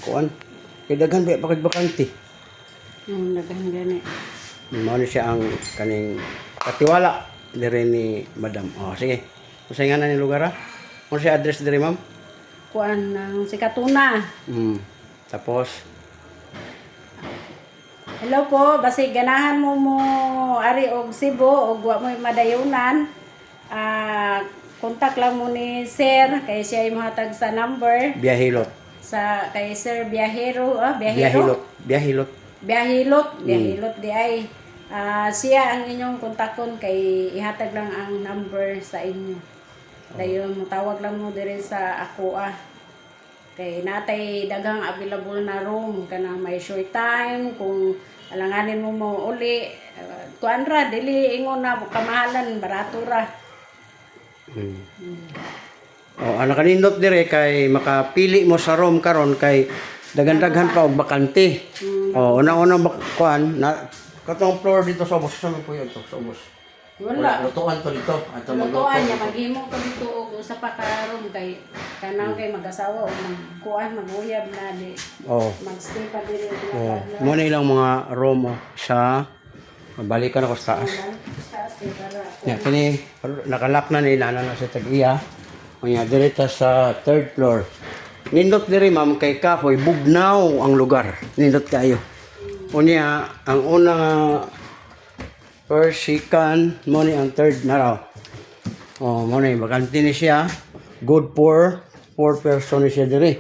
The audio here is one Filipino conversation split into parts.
kuan. Kay daghan ba bakante. Daghan gani. Mao ni siya ang kaning katiwala dire ni Madam. Oh, sige. Unsay nga na ni lugar ha? Ano siya address dire, ma'am? Kuan ng Sikatuna. Tapos Hello po, basi ganahan mo ari og Cebu og wa mo madayunan. Kontak lang mo ni Sir kay siya imuhatag sa number Biyahilot. sa kay Sir Biyahero, Biyahilot. Biyahilot di ay. Siya ang inyong kontakon kay ihatag lang ang number sa inyo. Dayon mo tawag lang mo dire sa ako Kay natay daghang available na room kana may short time kung alanganin mo uli kuan ra dili ingon na kamahalan barato ra. Oh, ana kanindot dire kay makapili mo sa room karon kay daghan-daghan pa og bakante. Oh, una-una kuan na katong floor dito sa ubos sa po yun to sa ubos. Wala. Lutuan to dito. Ato Lutuan niya maghimo ko dito og usa pa ka room kay kanaw kay mag-asawa o magkuan maguyab na di. Oh. Magstay pa diri Oh, mo na ilang mga room sa balikan ako sa taas. Ya, kini nakalak na ni nana na sa tag-iya. Unya direta sa third floor. Nindot diri ma'am kay kahoy bugnaw ang lugar. Nindot kayo. Unya ang unang first, second, mo ni ang third na raw. Oh, mo ni bakante ni siya. Good for 4 person ni siya diri.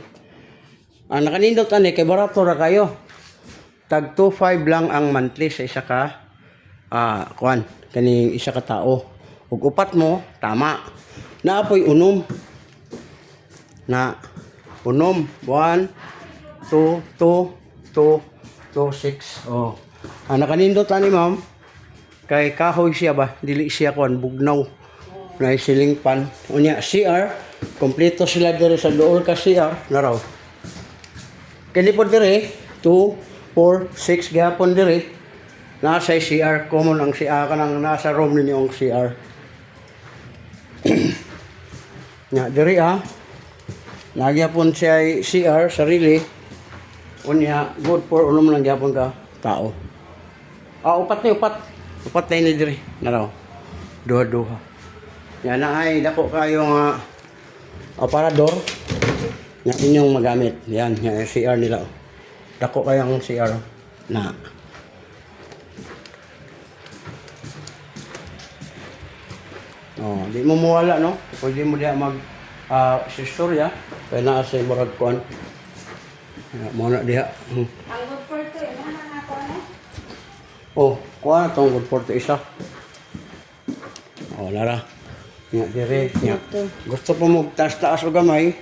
Ang nakanindot ani kay barato ra kayo. Tag 2.5 lang ang monthly sa isa ka kuan kaning isa ka tao. Ug upat mo tama. Naapoy unom. Na unom 1 2 2 2 2 6. Oh. Ang nakanindot ani ma'am kay kahoy siya ba dili siya kuan bugnaw na ceiling fan unya CR kompleto sila dire sa duol ka CR na raw kini po dire 2 4 6 gyapon dire nasa CR common ang CR kanang nasa room ninyo ang CR nya dire nagyapon siya CR sarili unya good for unom lang gyapon ka tao upat na ini diri na raw duha yan na ay dako kayo nga aparador nga inyong magamit yan yung CR nila dako kayong CR na di mo mawala no pwede mo diya mag istorya kaya naa sa murag kuan mo na diha ang good for to ina na ako oh kuha na itong good for to isa. Oh, lara. Nga dire. Nga. Gusto po mo taas-taas o gamay.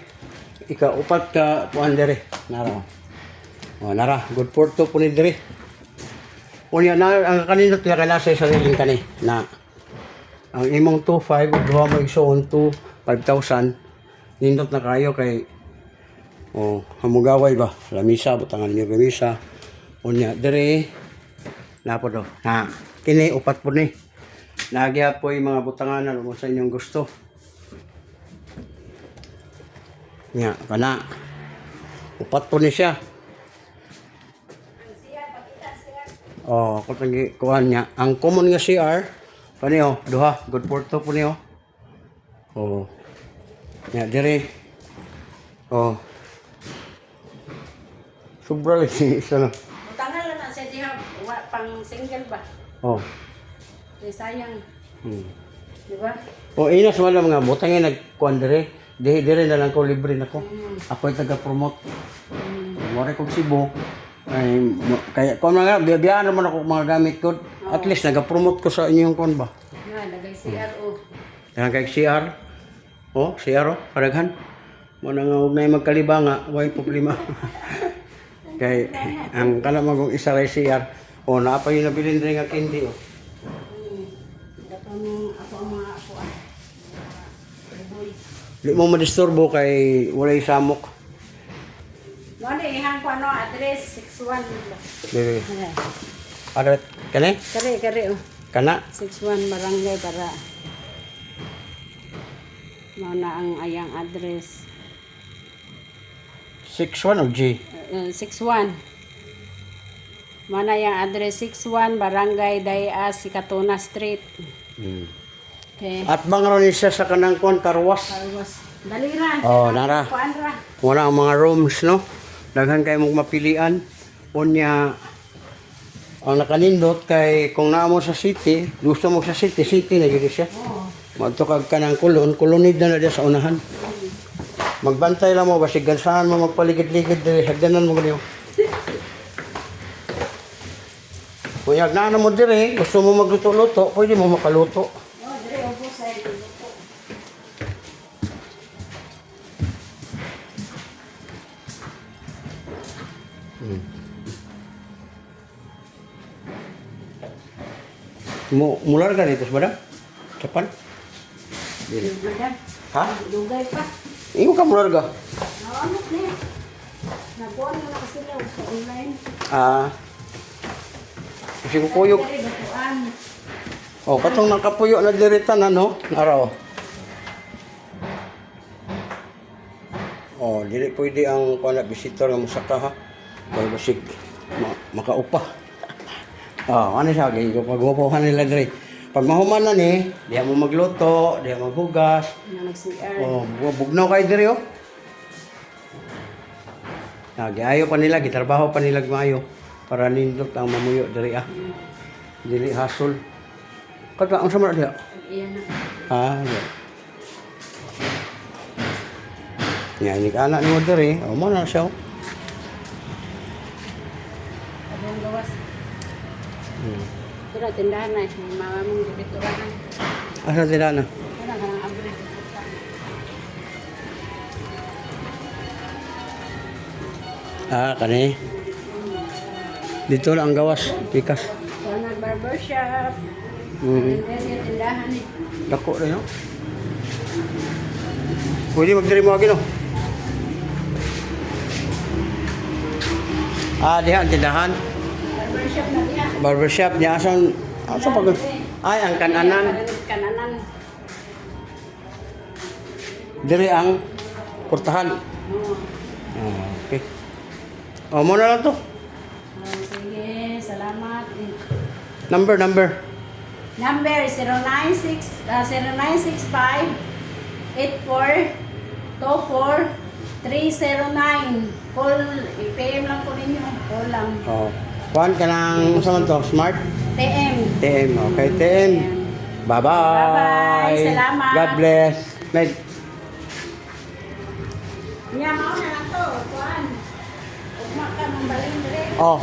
Ika-upat ka puan dire. Nara. Oh, nara. Good for to po ni dire. Unya na ang kanindot nga kalasa sa sariling kani na ang imong 2.5 ug duha mo igsoon to 5,000 nindot na kayo kay hamugaway ba lamisa butangan niyo lamisa unya dire na po do. Na, kini upat po ni. Nagya po yung mga butanganan kung sa inyong gusto. Nga, kana. Upat po ni siya. Oh, kung tangi kuhan niya. Ang common nga CR, kani duha, good for to po niyo. Oh. Nga, dire. Oh. Sobra lang isa lang. Butangan lang na siya diha pang single ba? Oh. Sayang. Di ba? O inas mo lang mga butang yung nagkuhan dire. Dire na lang ko libre na ko. Ako yung taga-promote. Mori kong Cebu. Ay, kaya kung mga biyabiyaan naman ako mga gamit ko. At least nag-promote ko sa inyong kuhan ba. Nga, nagay CRO. Yan kay CR. Oh, CR paraghan. Mo na nga huwag na yung magkaliba nga. Huwag problema. Kay ang kalamagong isa kay CR. O, naapa yung nabilin rin nga kindi. O. Ako ang mga ako Di mo madisturbo kay walay samok. Ano ihang ko address 61. Dili. Ada kani? Kare oh. Kana? 61 barangay para mao na ang ayang address. 61 o G? 61. Mana yung address 61, Barangay Dayas, Sikatuna Street. Mm. Okay. At bang ron siya sa kanang kuan karwas. Carwas. Dalira. Oh, nara. Kuan ra. Wala ang mga rooms, no? Daghan kayo mong mapilian. Unya, ang nakanindot kay kung naa mo sa city, gusto mo sa city, city na yun siya. Oo. Magtukag ka ng kulon, kulunid na diya sa unahan. Magbantay lang mo, basig gansahan mo, magpaligid-ligid dili, hagdanan mo ganyan. Kung na mo dire, gusto mo magluto-luto, pwede mo makaluto. Oh, dire opo sa luto. Mular ka dito, madam? Kapan? Dili. Madam, Ha? dugay pa. Ingo ka mular ka? Ano niya? Nakuha mo na kasi daw sa online. Ah. Kasi kukuyog. Dire batuan. Oh, katong nakapuyo na diritan, ano? Araw. Oh, dili pwede ang kuana visitor nga musaka ha. Kay basig makaupa. Ah, ano siya gay pagwapuhan nila diri. Pag mahuman na ni, diha mo magluto, diha maghugas. Na nag-CR. Oh, bugnaw kay diri oh. Giayo pa nila, gitrabaho pa nila maayo para nindot ang mamuyo diri ah. Dili hasol. Kada ang sama na diha. Iyan na. Ah, yeah. Nga, ini ka anak ni mo diri. O, mo na siya. Abang gawas. Ito na tindahan na. May mama mong dibiturahan. Asa sila na? Wala ka ng abre. Ah, kani. Dito na ang gawas. Pikas. Ito na barbershop. Mm. Then yung tindahan eh. Dako rin, no? Pwede magdiri mo agin, no? Ah, diha ang tindahan. Barbershop na diya. Barbershop niya. Asan pag... Ay, ang kananan. Kananan. Diri ang portahan. Oo. Ah, okay. O, mo na lang to. Sige, salamat. Number. Number 0965-8424-309. Call, i-PM lang po ninyo. Call lang. Oh. Kuhan ka ng sa man to? Smart? TM. TM. Okay, TM. Bye-bye. Bye-bye. Salamat. God bless. Meg. Nya, mao na lang to. Kuan. Ugma ka mong balin dire. Oh,